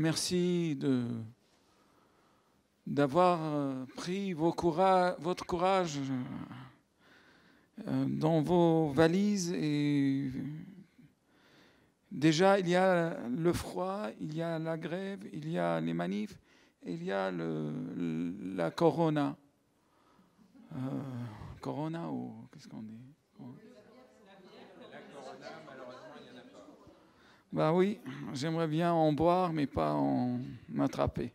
merci d'avoir pris votre courage dans vos valises. Et déjà, il y a le froid, il y a la grève, il y a les manifs, et il y a la corona. Corona ou qu'est-ce qu'on dit? La corona, malheureusement, il n'y en a pas. Bah oui, j'aimerais bien en boire, mais pas en attraper.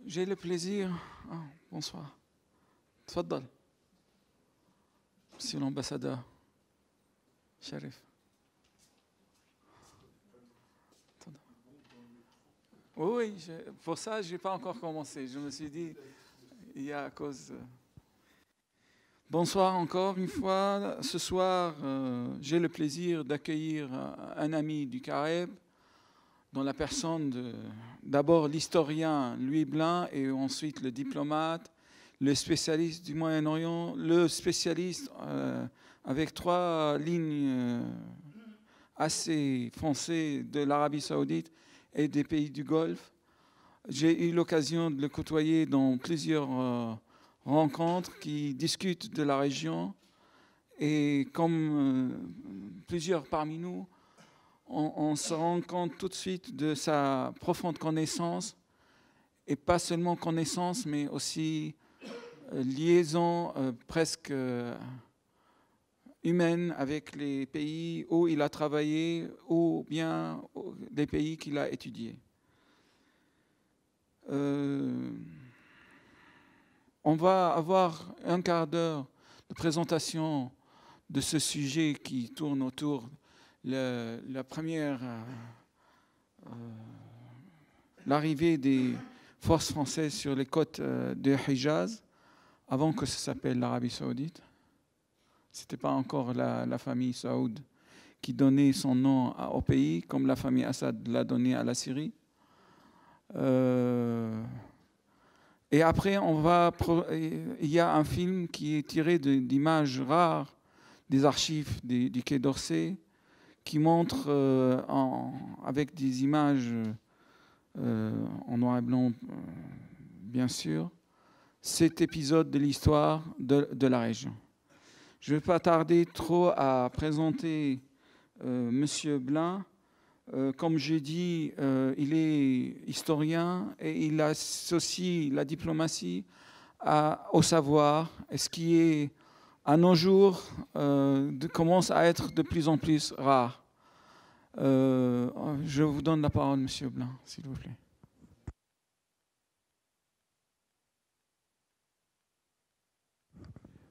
J'ai le plaisir. Oh, bonsoir. Tfaddal. Monsieur l'ambassadeur. Sharif. Oui, pour ça, je n'ai pas encore commencé. Je me suis dit, il y a à cause... Bonsoir encore une fois. Ce soir, j'ai le plaisir d'accueillir un ami du Caraïbe, dans la personne d'abord l'historien Louis Blin et ensuite le diplomate, le spécialiste du Moyen-Orient, le spécialiste avec 3 lignes assez foncées de l'Arabie Saoudite et des pays du Golfe. J'ai eu l'occasion de le côtoyer dans plusieurs rencontres qui discutent de la région. Et comme plusieurs parmi nous, on se rend compte tout de suite de sa profonde connaissance, et pas seulement connaissance, mais aussi liaison presque humaine avec les pays où il a travaillé ou bien les pays qu'il a étudiés. On va avoir un quart d'heure de présentation de ce sujet qui tourne autour de la première, l'arrivée des forces françaises sur les côtes de Hijaz, avant que ça s'appelle l'Arabie Saoudite. Ce n'était pas encore la famille Saoud qui donnait son nom au pays, comme la famille Assad l'a donné à la Syrie. Et après, il y a un film qui est tiré d'images rares des archives du Quai d'Orsay, qui montre avec des images en noir et blanc, bien sûr, cet épisode de l'histoire de la région. Je ne vais pas tarder trop à présenter Monsieur Blin. Comme j'ai dit, il est historien et il associe la diplomatie au savoir, et ce qui est, à nos jours, commence à être de plus en plus rare. Je vous donne la parole, Monsieur Blin, s'il vous plaît.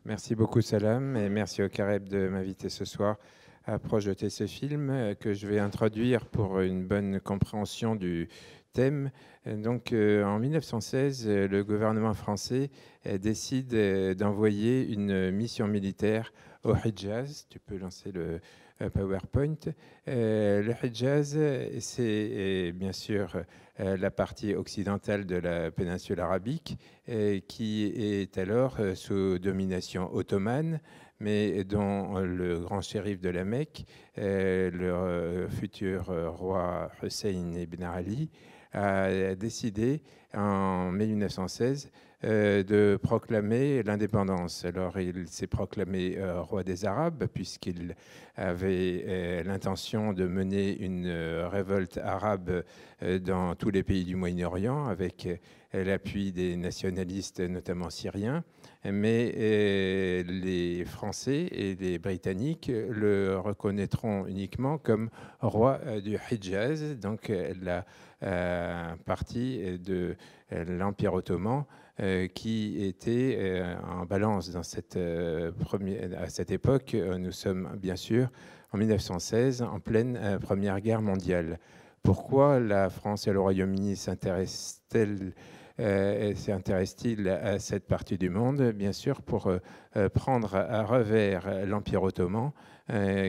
Merci beaucoup, Salam, et merci au Caraïbe de m'inviter ce soir à projeter ce film que je vais introduire pour une bonne compréhension du thème. Donc, en 1916, le gouvernement français décide d'envoyer une mission militaire au Hijaz. Tu peux lancer le PowerPoint. Le Hijaz, c'est bien sûr la partie occidentale de la péninsule arabique qui est alors sous domination ottomane, mais dont le grand shérif de la Mecque, le futur roi Hussein ibn Ali, a décidé en 1916 de proclamer l'indépendance. Alors il s'est proclamé roi des Arabes puisqu'il avait l'intention de mener une révolte arabe dans tous les pays du Moyen-Orient avec l'appui des nationalistes, notamment syriens. Mais les Français et les Britanniques le reconnaîtront uniquement comme roi du Hijaz, donc la partie de l'Empire ottoman qui était en balance dans à cette époque. Nous sommes bien sûr en 1916, en pleine Première Guerre mondiale. Pourquoi la France et le Royaume-Uni s'intéressent-ils à cette partie du monde? Bien sûr, pour prendre à revers l'Empire ottoman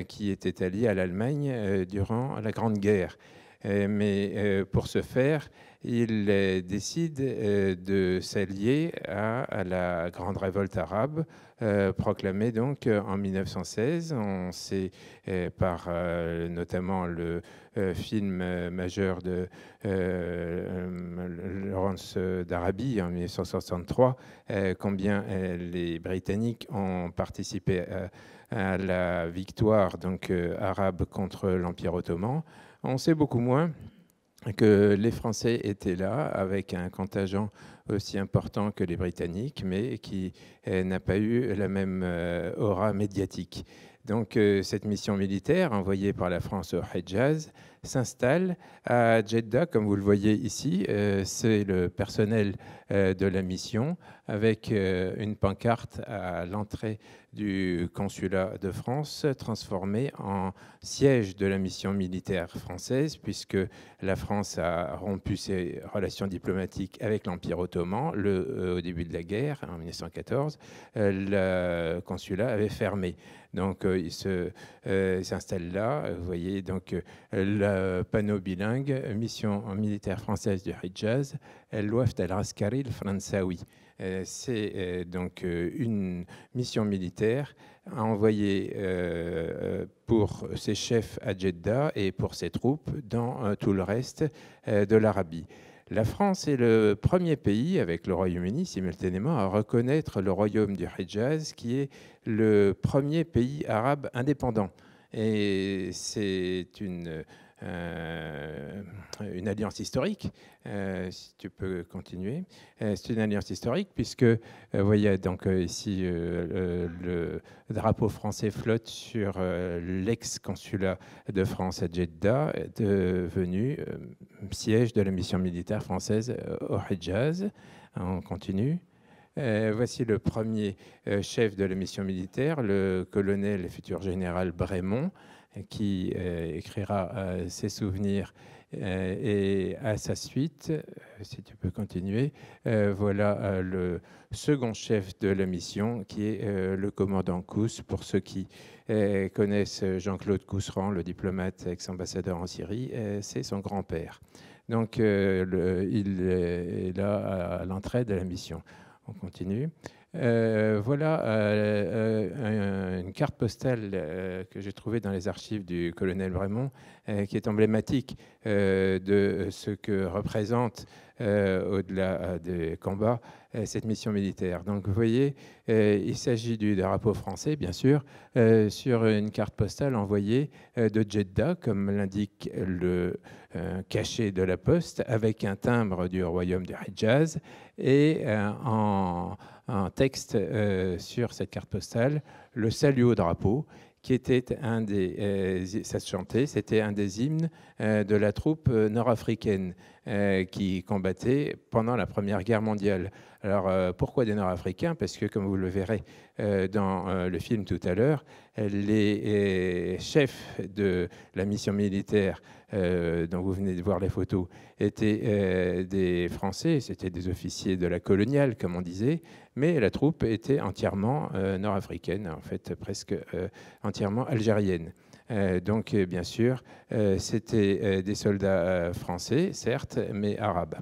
qui était allié à l'Allemagne durant la Grande Guerre. Mais pour ce faire, il décide de s'allier à la grande révolte arabe proclamée donc en 1916. On sait par notamment le film majeur de Lawrence d'Arabie en 1963, combien les Britanniques ont participé à la victoire donc, arabe contre l'Empire ottoman. On sait beaucoup moins que les Français étaient là avec un contingent aussi important que les Britanniques, mais qui n'a pas eu la même aura médiatique. Donc cette mission militaire envoyée par la France au Hejaz s'installe à Jeddah, comme vous le voyez ici. C'est le personnel de la mission avec une pancarte à l'entrée du consulat de France transformée en siège de la mission militaire française, puisque la France a rompu ses relations diplomatiques avec l'Empire ottoman au début de la guerre, en 1914. Le consulat avait fermé. Donc, il s'installe là. Vous voyez donc le panneau bilingue, mission militaire française du Hejaz, l'Ouafd al-Askari al-Fransawi. C'est donc une mission militaire envoyée pour ses chefs à Jeddah et pour ses troupes dans tout le reste de l'Arabie. La France est le premier pays, avec le Royaume-Uni simultanément, à reconnaître le royaume du Hejaz, qui est le premier pays arabe indépendant. Et c'est une alliance historique, si tu peux continuer. C'est une alliance historique puisque, vous voyez donc ici, le drapeau français flotte sur l'ex-consulat de France à Jeddah, devenu siège de la mission militaire française au Hejaz. On continue. Voici le premier chef de la mission militaire, le colonel et futur général Brémond, qui écrira ses souvenirs et à sa suite, si tu peux continuer, voilà le second chef de la mission, qui est le commandant Kous. Pour ceux qui connaissent Jean-Claude Cousseran, le diplomate ex-ambassadeur en Syrie, c'est son grand-père. Donc, il est là à l'entrée de la mission. On continue. Voilà une carte postale que j'ai trouvée dans les archives du colonel Brémond, qui est emblématique de ce que représente, au-delà des combats, cette mission militaire. Donc vous voyez, il s'agit du drapeau français, bien sûr, sur une carte postale envoyée de Jeddah, comme l'indique le cachet de la poste, avec un timbre du royaume du Hejaz, et en texte sur cette carte postale, le salut au drapeau, qui était un des, ça se chantait, c'était un des hymnes de la troupe nord-africaine qui combattait pendant la Première Guerre mondiale. Alors pourquoi des Nord-Africains? Parce que, comme vous le verrez dans le film tout à l'heure, les chefs de la mission militaire dont vous venez de voir les photos étaient des Français, c'était des officiers de la coloniale, comme on disait, mais la troupe était entièrement nord-africaine, en fait presque entièrement algérienne. Donc, bien sûr, c'était des soldats français, certes, mais arabes.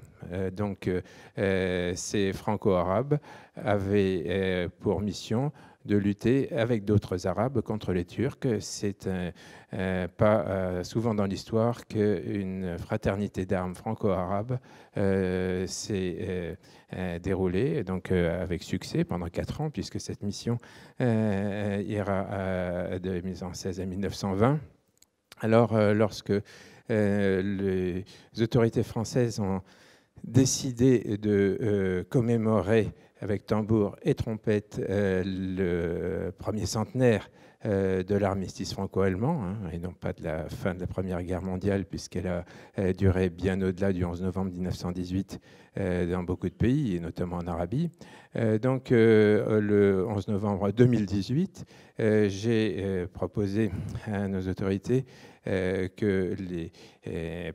Donc, ces franco-arabes avaient pour mission de lutter avec d'autres Arabes contre les Turcs. C'est pas souvent dans l'histoire qu'une fraternité d'armes franco-arabes s'est déroulée, donc avec succès pendant 4 ans, puisque cette mission ira de 1916 à 1920. Alors, lorsque les autorités françaises ont décidé de commémorer avec tambour et trompette le premier centenaire de l'armistice franco-allemand, hein, et non pas de la fin de la Première Guerre mondiale, puisqu'elle a duré bien au-delà du 11 novembre 1918 dans beaucoup de pays, et notamment en Arabie. Donc, le 11 novembre 2018, j'ai proposé à nos autorités que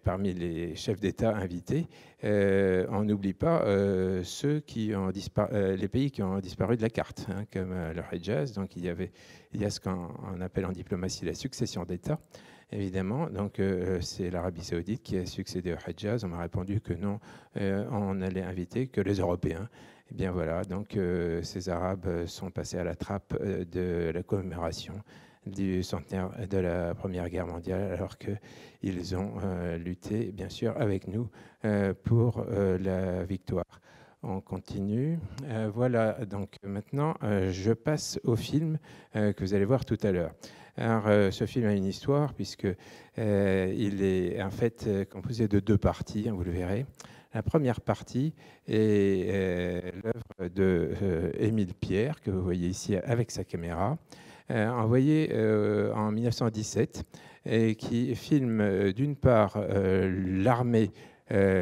parmi les chefs d'État invités, on n'oublie pas ceux qui ont les pays qui ont disparu de la carte, hein, comme le Hejaz. Donc il y a ce qu'on appelle en diplomatie la succession d'État, évidemment. Donc, c'est l'Arabie saoudite qui a succédé au Hejaz. On m'a répondu que non, on n'allait inviter que les Européens. Et bien voilà, donc ces Arabes sont passés à la trappe de la commémoration du centenaire de la Première Guerre mondiale, alors qu'ils ont lutté, bien sûr, avec nous pour la victoire. On continue. Voilà, donc maintenant, je passe au film que vous allez voir tout à l'heure. Alors, ce film a une histoire, puisque il est en fait composé de 2 parties, hein, vous le verrez. La première partie est l'œuvre de Émile Pierre, que vous voyez ici avec sa caméra, envoyé en 1917, et qui filme d'une part l'armée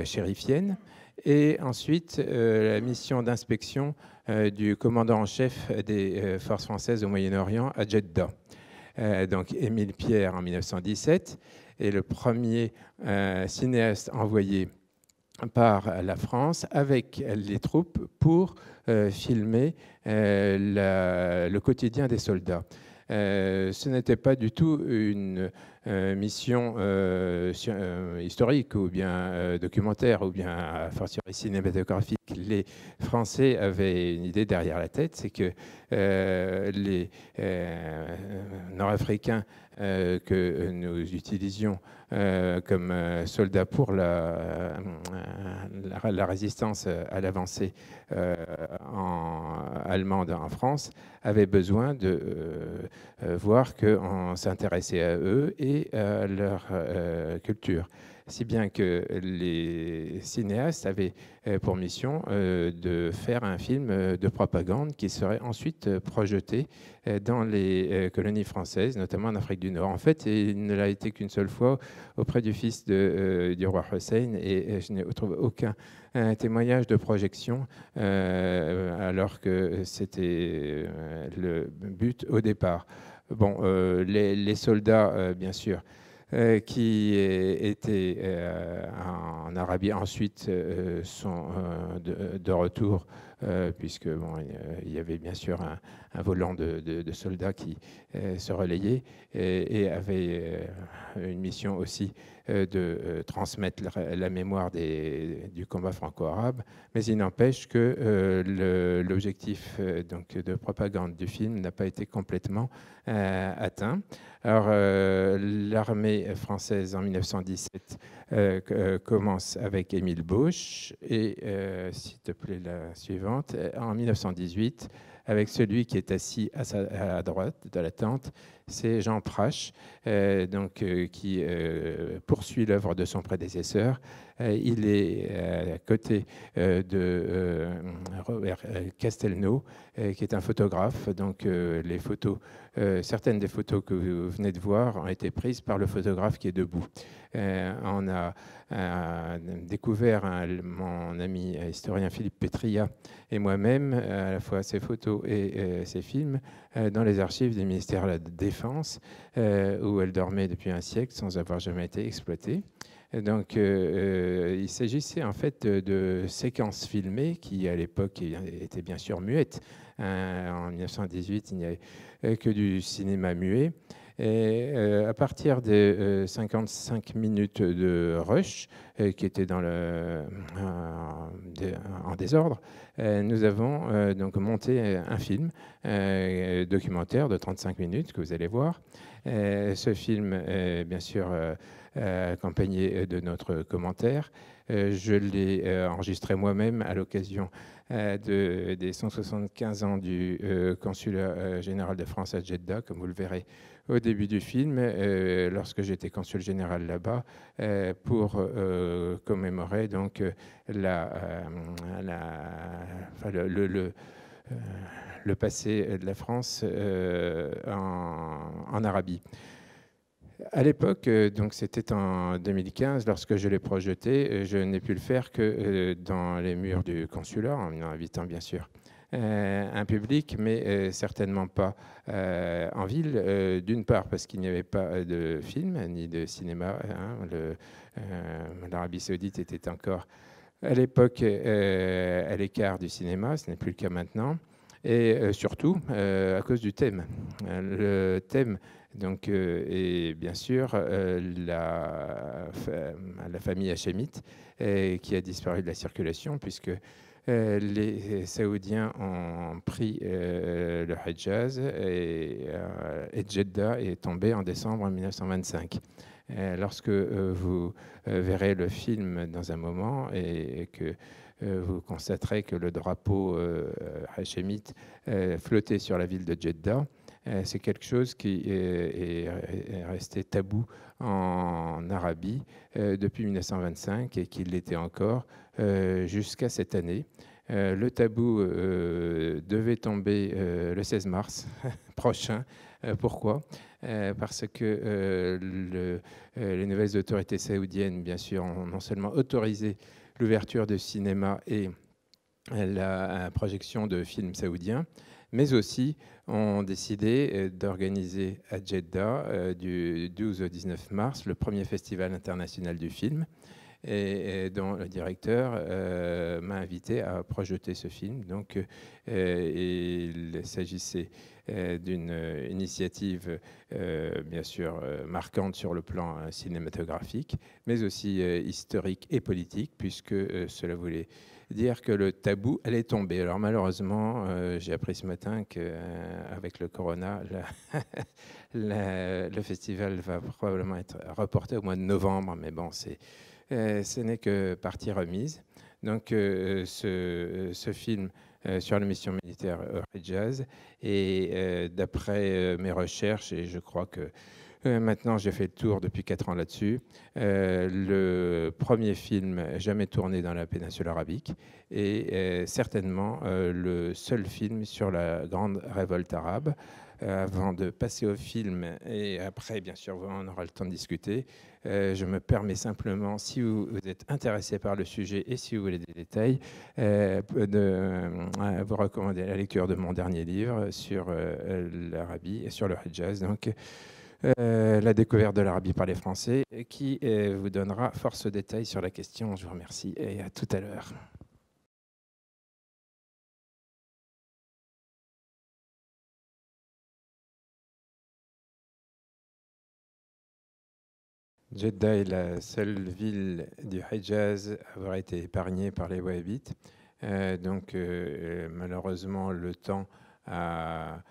chérifienne, et ensuite la mission d'inspection du commandant en chef des forces françaises au Moyen-Orient à Jeddah. Donc Émile Pierre en 1917 est le premier cinéaste envoyé par la France avec les troupes pour filmer le quotidien des soldats. Ce n'était pas du tout une mission historique ou bien documentaire ou bien a fortiori cinématographique. Les Français avaient une idée derrière la tête, c'est que les Nord-Africains que nous utilisions comme soldats pour la résistance à l'avancée allemande en France avaient besoin de voir qu'on s'intéressait à eux et à leur culture. Si bien que les cinéastes avaient pour mission de faire un film de propagande qui serait ensuite projeté dans les colonies françaises, notamment en Afrique du Nord. En fait, il ne l'a été qu'une seule fois auprès du fils du roi Hussein, et je n'ai trouvé aucun témoignage de projection, alors que c'était le but au départ. Bon, les soldats, bien sûr, qui étaient en Arabie ensuite sont de retour, puisque bon, il y avait bien sûr un volant de soldats qui se relayait et avait une mission aussi de transmettre la mémoire du combat franco-arabe. Mais il n'empêche que l'objectif donc de propagande du film n'a pas été complètement atteint. Alors, l'armée française en 1917 commence avec Émile Bauche et, s'il te plaît, la suivante, en 1918, avec celui qui est assis à droite de la tente, c'est Jean Prache, qui poursuit l'œuvre de son prédécesseur. Il est à côté de Robert Castelnau, qui est un photographe. Donc, les photos, certaines des photos que vous venez de voir ont été prises par le photographe qui est debout. On a découvert, mon ami historien Philippe Petria et moi-même, à la fois ces photos et ces films, dans les archives du ministère de la Défense, où elle dormait depuis un siècle sans avoir jamais été exploitée. Donc, il s'agissait en fait de séquences filmées qui, à l'époque, étaient bien sûr muettes. En 1918, il n'y avait que du cinéma muet. Et à partir de 55 minutes de rush, qui était en désordre, nous avons donc monté un film documentaire de 35 minutes que vous allez voir. Ce film est bien sûr accompagné de notre commentaire. Je l'ai enregistré moi-même à l'occasion des 175 ans du consulat général de France à Jeddah, comme vous le verrez au début du film, lorsque j'étais consul général là-bas, pour commémorer donc le passé de la France en Arabie. À l'époque, donc c'était en 2015, lorsque je l'ai projeté, je n'ai pu le faire que dans les murs du consulat, en invitant bien sûr un public, mais certainement pas en ville. D'une part parce qu'il n'y avait pas de film ni de cinéma. L'Arabie saoudite était encore à l'époque à l'écart du cinéma, ce n'est plus le cas maintenant. et surtout à cause du thème. Le thème donc, est bien sûr la famille hachémite qui a disparu de la circulation puisque les Saoudiens ont pris le Hejaz et Jeddah est tombé en décembre 1925. Lorsque vous verrez le film dans un moment et que vous constaterez que le drapeau hachémite flottait sur la ville de Jeddah, c'est quelque chose qui est resté tabou en Arabie depuis 1925 et qui l'était encore jusqu'à cette année. Le tabou devait tomber le 16 mars prochain. Pourquoi ? Parce que les nouvelles autorités saoudiennes, bien sûr, ont non seulement autorisé l'ouverture de cinéma et la projection de films saoudiens, mais aussi ont décidé d'organiser à Jeddah du 12 au 19 mars le premier festival international du film et dont le directeur m'a invité à projeter ce film. Donc, il s'agissait d'une initiative bien sûr marquante sur le plan cinématographique, mais aussi historique et politique, puisque cela voulait dire que le tabou allait tomber. Alors malheureusement, j'ai appris ce matin qu'avec le corona, le festival va probablement être reporté au mois de novembre, mais bon, ce n'est que partie remise. Donc ce film sur la mission militaire au Hejaz, et d'après mes recherches, et je crois que maintenant j'ai fait le tour depuis 4 ans là-dessus, le premier film jamais tourné dans la péninsule arabique et certainement le seul film sur la grande révolte arabe. Avant de passer au film, et après, bien sûr, on aura le temps de discuter, je me permets simplement, si vous êtes intéressé par le sujet et si vous voulez des détails, de vous recommander la lecture de mon dernier livre sur l'Arabie et sur le Hejaz. Donc, la découverte de l'Arabie par les Français, qui vous donnera force détails sur la question. Je vous remercie et à tout à l'heure. Jeddah est la seule ville du Hejaz à avoir été épargnée par les Wahhabites. Donc, malheureusement, le temps n'a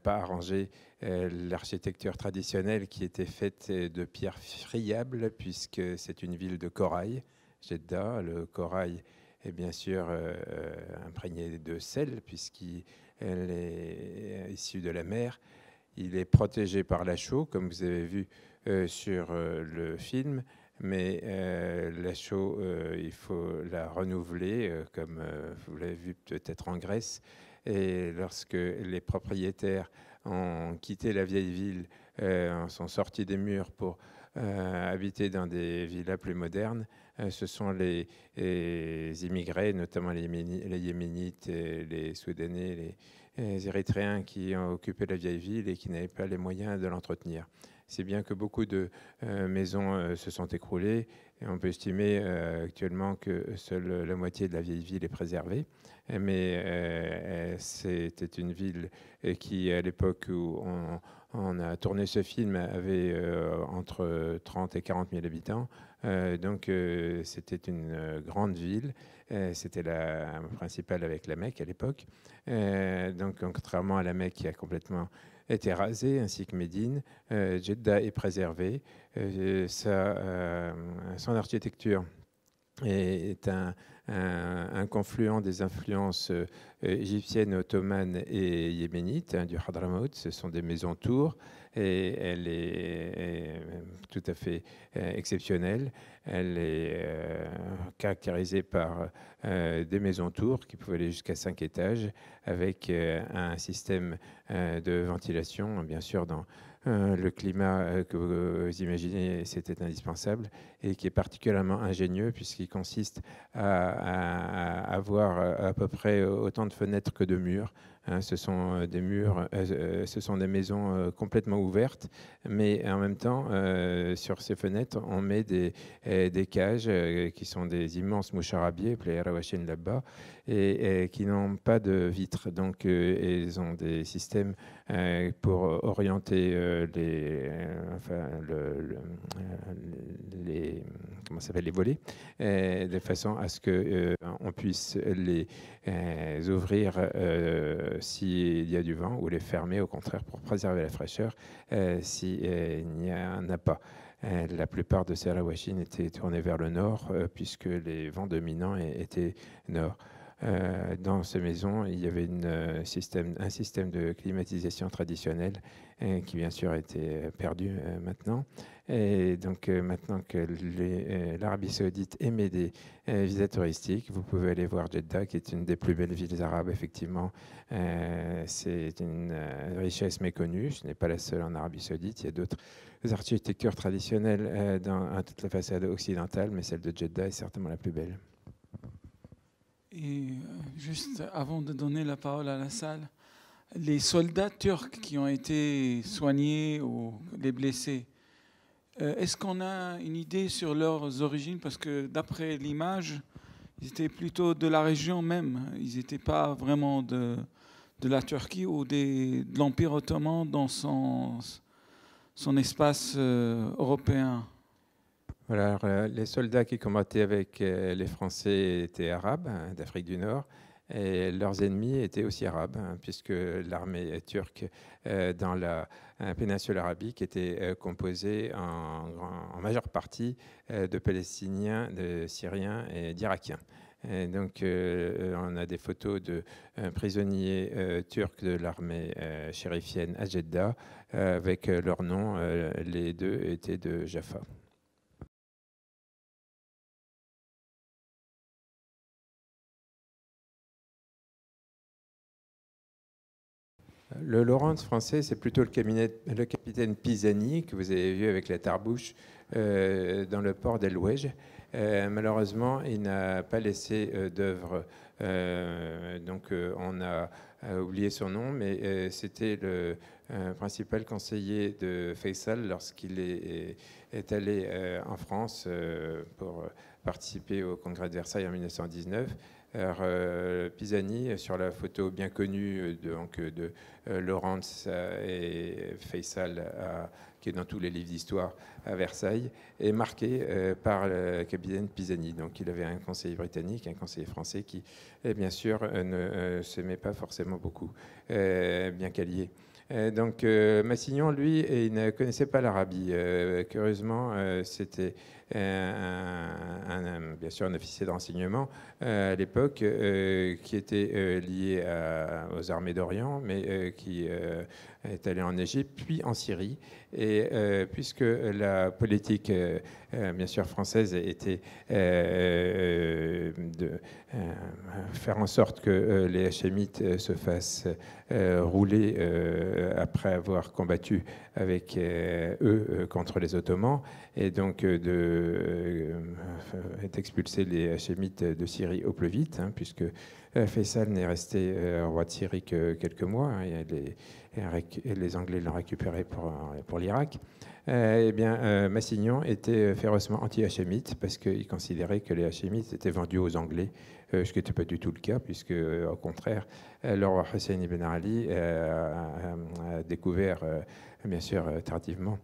pas arrangé l'architecture traditionnelle qui était faite de pierres friables, puisque c'est une ville de corail, Jeddah. Le corail est bien sûr imprégné de sel, puisqu'il est issu de la mer. Il est protégé par la chaux, comme vous avez vu sur le film, mais la chaux, il faut la renouveler, comme vous l'avez vu peut-être en Grèce. Et lorsque les propriétaires ont quitté la vieille ville, sont sortis des murs pour habiter dans des villas plus modernes, ce sont les immigrés, notamment les Yéménites, les Soudanais, les Érythréens qui ont occupé la vieille ville et qui n'avaient pas les moyens de l'entretenir. C'est bien que beaucoup de maisons se sont écroulées et on peut estimer actuellement que seule la moitié de la vieille ville est préservée. Mais c'était une ville qui, à l'époque où on a tourné ce film, avait entre 30 et 40 000 habitants. Donc c'était une grande ville. C'était la principale avec la Mecque à l'époque. Donc contrairement à la Mecque qui a complètement été rasée, ainsi que Médine, Jeddah est préservée. Son architecture est un confluent des influences égyptiennes, ottomanes et yéménites, du Hadramaut. Ce sont des maisons-tours et elle est tout à fait exceptionnelle. Elle est caractérisée par des maisons-tours qui peuvent aller jusqu'à 5 étages avec un système de ventilation, bien sûr, dans le climat que vous imaginez, c'était indispensable et qui est particulièrement ingénieux puisqu'il consiste à avoir à peu près autant de fenêtres que de murs. Ce sont des murs, ce sont des maisons complètement ouvertes, mais en même temps, sur ces fenêtres, on met des cages qui sont des immenses moucharabiers, appelés rawachin là-bas, et qui n'ont pas de vitres. Donc, ils ont des systèmes pour orienter les volets, de façon à ce qu'on puisse les ouvrir s'il y a du vent ou les fermer au contraire pour préserver la fraîcheur s'il n'y en a pas. La plupart de ces Arawashines étaient tournés vers le nord puisque les vents dominants étaient nord. Dans ces maisons, il y avait un système de climatisation traditionnel qui bien sûr a été perdu maintenant. Et donc maintenant que l'Arabie Saoudite émet des visas touristiques, vous pouvez aller voir Jeddah, qui est une des plus belles villes arabes, effectivement. C'est une richesse méconnue. Ce n'est pas la seule en Arabie Saoudite. Il y a d'autres architectures traditionnelles dans toute la façade occidentale, mais celle de Jeddah est certainement la plus belle. Et juste avant de donner la parole à la salle, les soldats turcs qui ont été soignés ou les blessés, est-ce qu'on a une idée sur leurs origines? Parce que d'après l'image, ils étaient plutôt de la région même. Ils n'étaient pas vraiment de la Turquie ou de l'Empire ottoman dans son espace européen. Voilà, alors, les soldats qui combattaient avec les Français étaient arabes, d'Afrique du Nord, et leurs ennemis étaient aussi arabes, puisque l'armée turque dans la péninsule arabique était composée en majeure partie de Palestiniens, de Syriens et d'Irakiens. Et donc, on a des photos de prisonniers turcs de l'armée chérifienne à Jeddah avec leur nom. Les deux étaient de Jaffa. Le Lawrence français, c'est plutôt le capitaine Pisani que vous avez vu avec la tarbouche dans le port d'El Ouej. Malheureusement, il n'a pas laissé d'œuvre, donc on a oublié son nom, mais c'était le principal conseiller de Faisal lorsqu'il est allé en France pour participer au congrès de Versailles en 1919. Alors, Pisani, sur la photo bien connue de Lawrence et Faisal, qui est dans tous les livres d'histoire à Versailles, est marqué par le capitaine Pisani. Donc il avait un conseiller britannique, un conseiller français qui, bien sûr, ne s'aimait pas forcément beaucoup, bien qu'allié. Donc Massignon, lui, il ne connaissait pas l'Arabie. Curieusement, c'était bien sûr un officier de renseignement à l'époque qui était lié aux armées d'Orient, mais qui est allé en Égypte, puis en Syrie. Et puisque la politique, bien sûr, française était de faire en sorte que les Hachémites se fassent rouler après avoir combattu avec eux contre les Ottomans, et donc d'expulser les Hachémites de Syrie au plus vite, puisque Faisal n'est resté roi de Syrie que quelques mois, et les Anglais l'ont récupéré pour l'Irak. Eh bien, Massignon était férocement anti-hachémite parce qu'il considérait que les hachémites étaient vendus aux Anglais, ce qui n'était pas du tout le cas, puisque, au contraire, le roi Hussein ibn Ali a découvert, bien sûr, tardivement,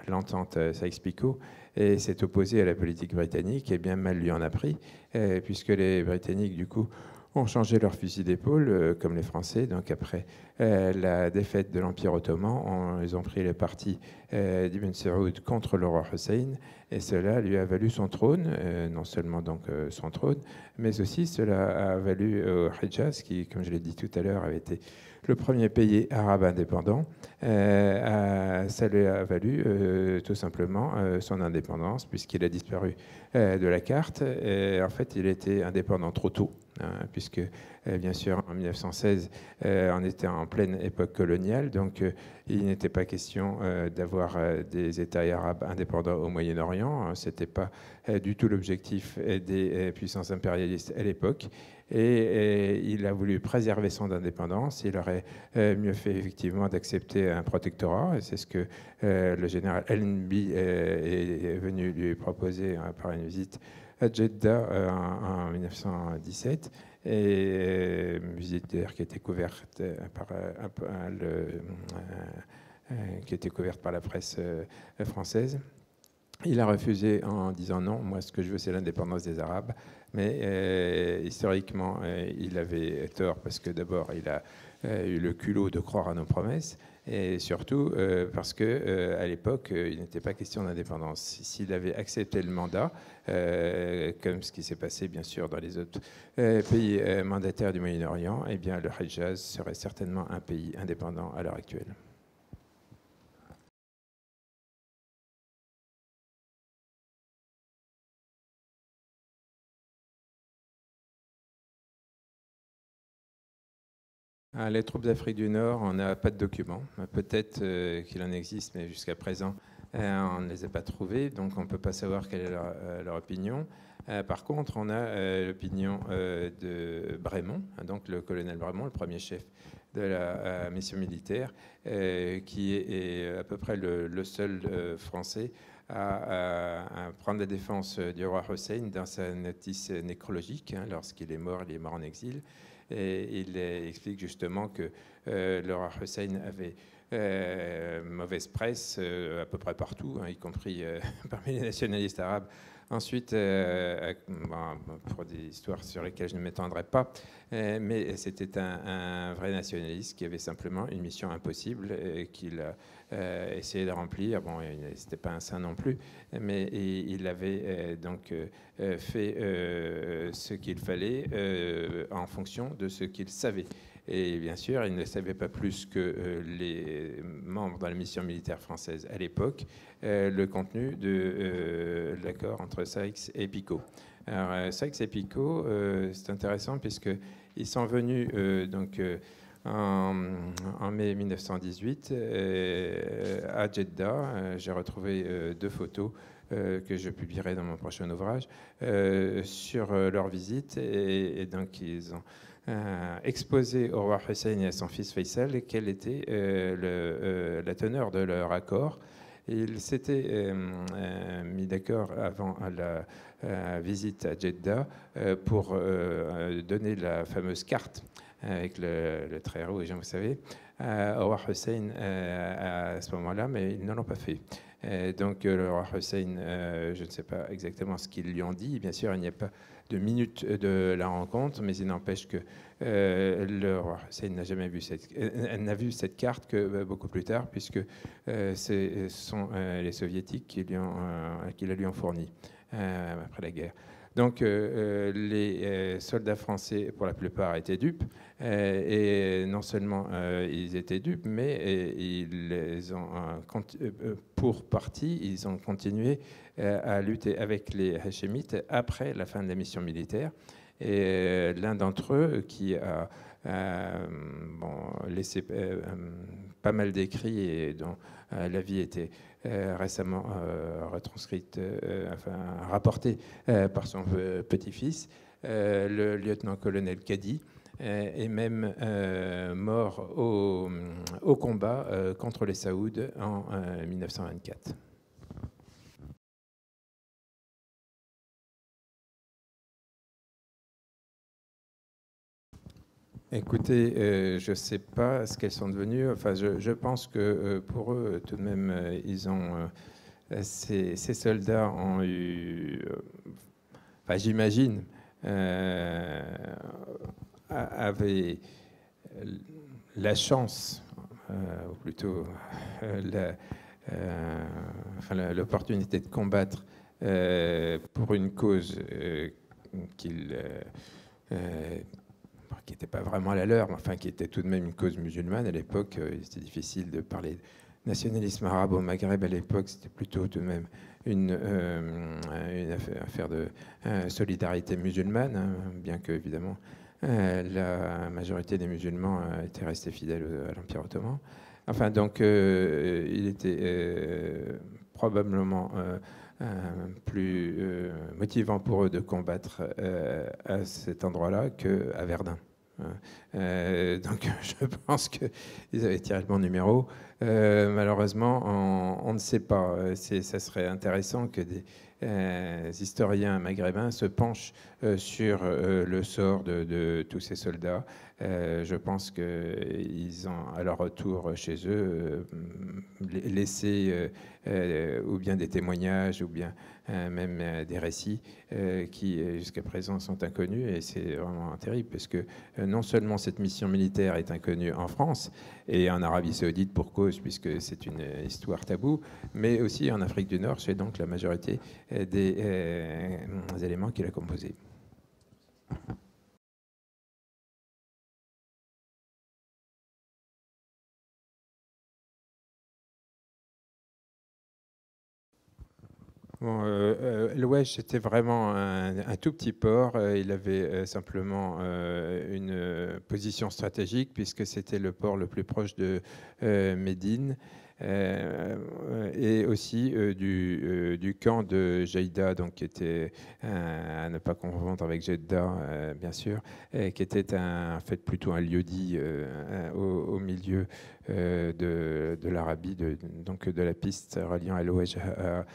l'entente Sykes-Picot, et s'est opposé à la politique britannique, et bien mal lui en a pris, puisque les Britanniques, du coup, ont changé leur fusil d'épaule, comme les Français. Donc après la défaite de l'Empire ottoman, ils ont pris le parti d'Ibn Saoud contre le roi Hussein, et cela lui a valu son trône, non seulement donc son trône, mais aussi cela a valu au Hijaz, qui, comme je l'ai dit tout à l'heure, avait été le premier pays arabe indépendant. Ça lui a valu tout simplement son indépendance, puisqu'il a disparu de la carte. Et en fait, il était indépendant trop tôt, puisque, bien sûr, en 1916, on était en pleine époque coloniale, donc il n'était pas question d'avoir des États arabes indépendants au Moyen-Orient. Ce n'était pas du tout l'objectif des puissances impérialistes à l'époque. Et il a voulu préserver son indépendance. Il aurait mieux fait effectivement d'accepter un protectorat. Et c'est ce que le général Allenby est venu lui proposer par une visite à Jeddah en 1917. Et visite d'ailleurs qui a été couverte par la presse française. Il a refusé en disant non, moi ce que je veux c'est l'indépendance des Arabes. Mais historiquement, il avait tort parce que d'abord il a eu le culot de croire à nos promesses et surtout parce qu'à l'époque, il n'était pas question d'indépendance. S'il avait accepté le mandat, comme ce qui s'est passé bien sûr dans les autres pays mandataires du Moyen-Orient, eh bien le Hejaz serait certainement un pays indépendant à l'heure actuelle. Les troupes d'Afrique du Nord, on n'a pas de documents. Peut-être qu'il en existe, mais jusqu'à présent, on ne les a pas trouvés, donc on ne peut pas savoir quelle est leur opinion. Par contre, on a l'opinion de Brémond, donc le colonel Brémond, le premier chef de la mission militaire, qui est à peu près le seul Français à prendre la défense du roi Hussein dans sa notice nécrologique. Lorsqu'il est mort en exil. Et il explique justement que le roi Hussein avait mauvaise presse à peu près partout, y compris parmi les nationalistes arabes. Ensuite, pour des histoires sur lesquelles je ne m'étendrai pas, mais c'était un vrai nationaliste qui avait simplement une mission impossible et qu'il a essayé de remplir. Bon, c'était pas un saint non plus, mais il avait donc fait ce qu'il fallait en fonction de ce qu'il savait. Et bien sûr, il ne savait pas plus que les membres de la mission militaire française à l'époque le contenu de l'accord entre Sykes et Picot. Alors, Sykes et Picot, c'est intéressant puisqu'ils sont venus en mai 1918 à Jeddah. J'ai retrouvé 2 photos que je publierai dans mon prochain ouvrage sur leur visite. Et donc, ils ont exposé au roi Hussein et à son fils Faisal quelle était la teneur de leur accord. Ils s'étaient mis d'accord avant la visite à Jeddah pour donner la fameuse carte avec le trait rouge, vous savez, au roi Hussein à ce moment-là, mais ils ne l'ont pas fait. Donc le roi Hussein, je ne sais pas exactement ce qu'ils lui ont dit. Bien sûr, il n'y a pas de minute de la rencontre, mais il n'empêche que le roi Hussein n'a jamais vu n'a vu cette carte que beaucoup plus tard, puisque ce sont les soviétiques qui la lui ont fournie après la guerre. Donc les soldats français, pour la plupart, étaient dupes. Et non seulement ils étaient dupes, mais pour partie, ils ont continué à lutter avec les Hachémites après la fin de la mission militaire. Et l'un d'entre eux, qui a laissé pas mal d'écrits et dont la vie était récemment retranscrite, rapportée par son petit-fils, le lieutenant-colonel Kadi, est même mort au combat contre les Saouds en 1924. Écoutez, je ne sais pas ce qu'elles sont devenues. Enfin, je pense que pour eux, tout de même, ces soldats ont eu, j'imagine, avaient la chance, ou plutôt l'opportunité de combattre pour une cause qui n'était pas vraiment la leur, mais enfin qui était tout de même une cause musulmane. À l'époque, c'était difficile de parler de nationalisme arabe au Maghreb. À l'époque, c'était plutôt tout de même une affaire de solidarité musulmane, hein, bien que, évidemment, la majorité des musulmans étaient restés fidèles à l'Empire ottoman. Enfin, donc, il était probablement plus motivant pour eux de combattre à cet endroit-là qu'à Verdun. Donc je pense qu'ils avaient tiré le bon numéro. Malheureusement, on ne sait pas. Ça serait intéressant que historiens maghrébins se penchent sur le sort de tous ces soldats. Je pense qu'ils ont, à leur retour chez eux, laissé ou bien des témoignages, ou bien même des récits qui, jusqu'à présent, sont inconnus. Et c'est vraiment terrible, parce que non seulement cette mission militaire est inconnue en France et en Arabie Saoudite pour cause, puisque c'est une histoire taboue, mais aussi en Afrique du Nord, chez donc la majorité des éléments qu'il a composés. Bon, l'Ouest, c'était vraiment un tout petit port. Il avait simplement une position stratégique, puisque c'était le port le plus proche de Médine, et aussi du camp de Jaïda, donc, qui était, à ne pas confondre avec Jeddah, bien sûr, et qui était en fait plutôt un lieu-dit au milieu de l'Arabie, donc de la piste reliant Al-Ouej à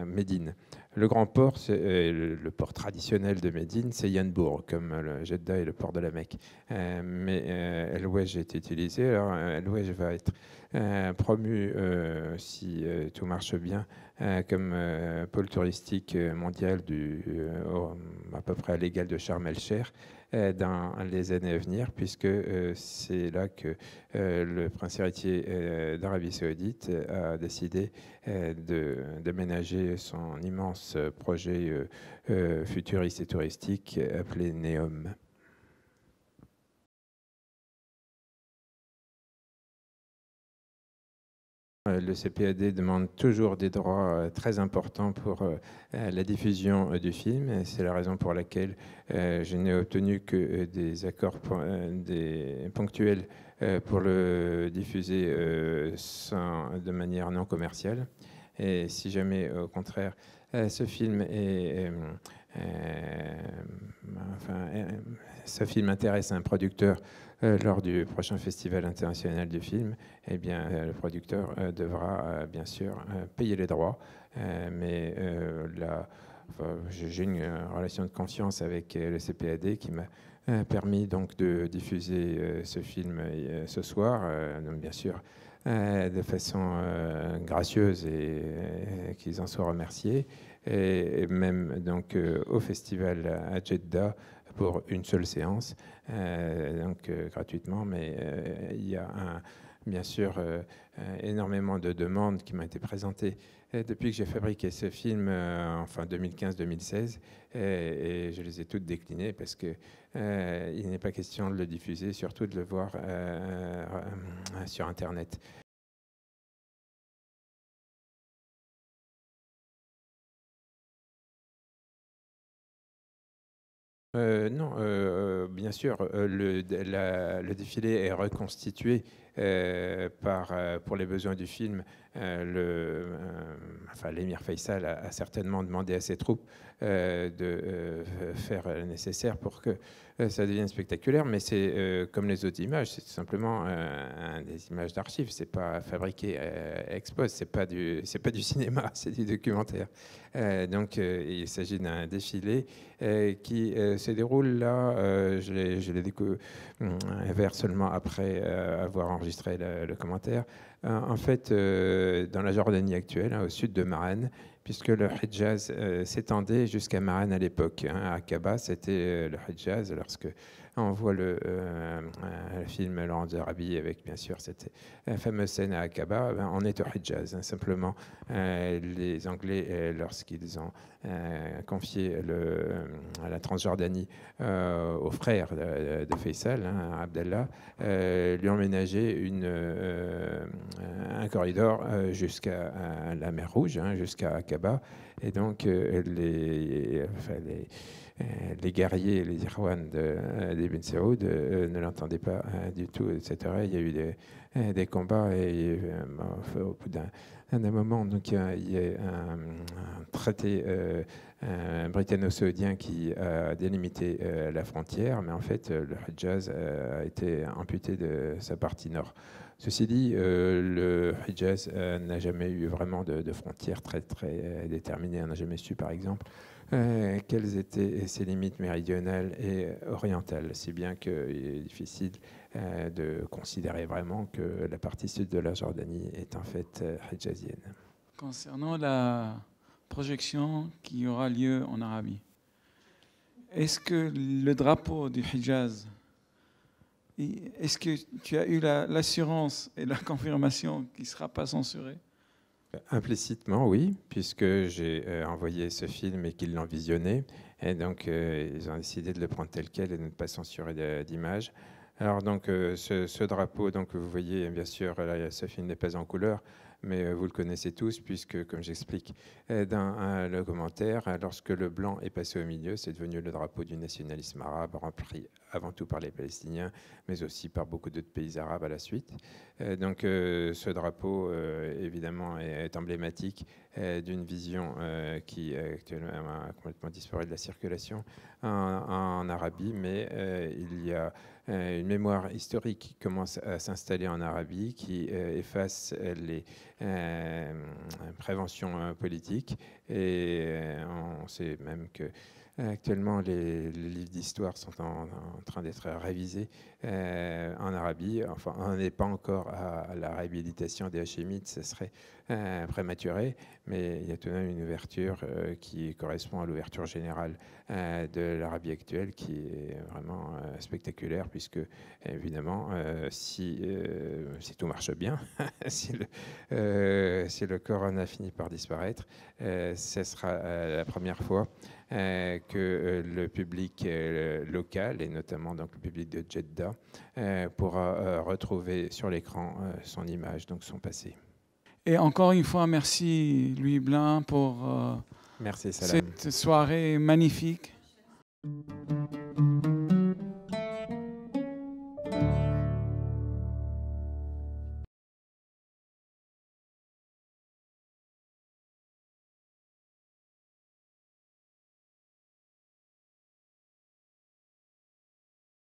Médine. Le grand port, le port traditionnel de Médine, c'est Yanbour, comme le Jeddah est le port de la Mecque. Mais El-Ouej est utilisé. Alors, El-Ouej va être promu, si tout marche bien, comme pôle touristique mondial à peu près à l'égal de Sharm el-Sheikh dans les années à venir, puisque c'est là que le prince héritier d'Arabie Saoudite a décidé de ménager son immense projet futuriste et touristique appelé NEOM. Le CPAD demande toujours des droits très importants pour la diffusion du film. C'est la raison pour laquelle je n'ai obtenu que des accords ponctuels pour le diffuser de manière non commerciale. Et si jamais, au contraire, ce film intéresse un producteur lors du prochain Festival international du film, eh bien, le producteur devra bien sûr payer les droits. Mais j'ai une relation de confiance avec le CPAD qui m'a permis donc de diffuser ce film ce soir, donc bien sûr de façon gracieuse, et qu'ils en soient remerciés. Et même donc au festival à Jeddah pour une seule séance, donc gratuitement, mais il y a bien sûr énormément de demandes qui m'ont été présentées depuis que j'ai fabriqué ce film en 2015-2016, et je les ai toutes déclinées, parce que il n'est pas question de le diffuser, surtout de le voir sur Internet. Non, bien sûr, le défilé est reconstitué pour les besoins du film. L'émir Faisal a certainement demandé à ses troupes de faire le nécessaire pour que ça devienne spectaculaire, mais c'est comme les autres images, c'est tout simplement des images d'archives. C'est pas fabriqué ex post, c'est pas du cinéma, c'est du documentaire. Donc il s'agit d'un défilé qui se déroule là. Je l'ai découvert seulement après avoir enregistré le commentaire. En fait, dans la Jordanie actuelle, au sud de Marane, puisque le Hidjaz s'étendait jusqu'à Marane à l'époque. Aqaba, c'était le Hidjaz. Lorsque on voit le film Laurent Arabi, avec bien sûr cette fameuse scène à Aqaba, on est au Hidjaz. Simplement, les Anglais, lorsqu'ils ont confié la Transjordanie au frère de Faisal, Abdallah, lui ont ménagé un corridor jusqu'à la mer Rouge, jusqu'à Aqaba. Et donc, les guerriers, les Irwan d'Ibn Saoud ne l'entendaient pas du tout, etc. Il y a eu des combats et au bout d'un moment, donc, il y a un traité britanno-saoudien qui a délimité la frontière, mais en fait, le Hijaz a été amputé de sa partie nord. Ceci dit, le Hijaz n'a jamais eu vraiment de frontières très déterminées. On n'a jamais su, par exemple, quelles étaient ses limites méridionales et orientales, si bien qu'il est difficile de considérer vraiment que la partie sud de la Jordanie est en fait hijazienne. Concernant la projection qui aura lieu en Arabie, est-ce que le drapeau du Hijaz, est-ce que tu as eu l'assurance et la confirmation qu'il ne sera pas censuré? Implicitement, oui, puisque j'ai envoyé ce film et qu'ils l'ont visionné. Et donc, ils ont décidé de le prendre tel quel et de ne pas censurer d'image. Alors, donc, ce drapeau, donc, vous voyez, bien sûr, là, ce film n'est pas en couleur, mais vous le connaissez tous, puisque, comme j'explique dans le commentaire, lorsque le blanc est passé au milieu, c'est devenu le drapeau du nationalisme arabe, rempli avant tout par les Palestiniens, mais aussi par beaucoup d'autres pays arabes à la suite. Donc, ce drapeau, évidemment, est emblématique d'une vision qui actuellement a complètement disparu de la circulation en Arabie, mais il y a une mémoire historique qui commence à s'installer en Arabie, qui efface les préventions politiques. Et on sait même que actuellement, les livres d'histoire sont en train d'être révisés en Arabie. Enfin, on n'est pas encore à la réhabilitation des Hachémites, ce serait prématuré, mais il y a tout de même une ouverture qui correspond à l'ouverture générale de l'Arabie actuelle, qui est vraiment spectaculaire, puisque évidemment, si tout marche bien, si le Coran finit par disparaître, ce sera la première fois que le public local, et notamment donc le public de Jeddah, pourra retrouver sur l'écran son image, donc son passé. Et encore une fois, merci Louis Blin pour merci, Salam. cette soirée magnifique.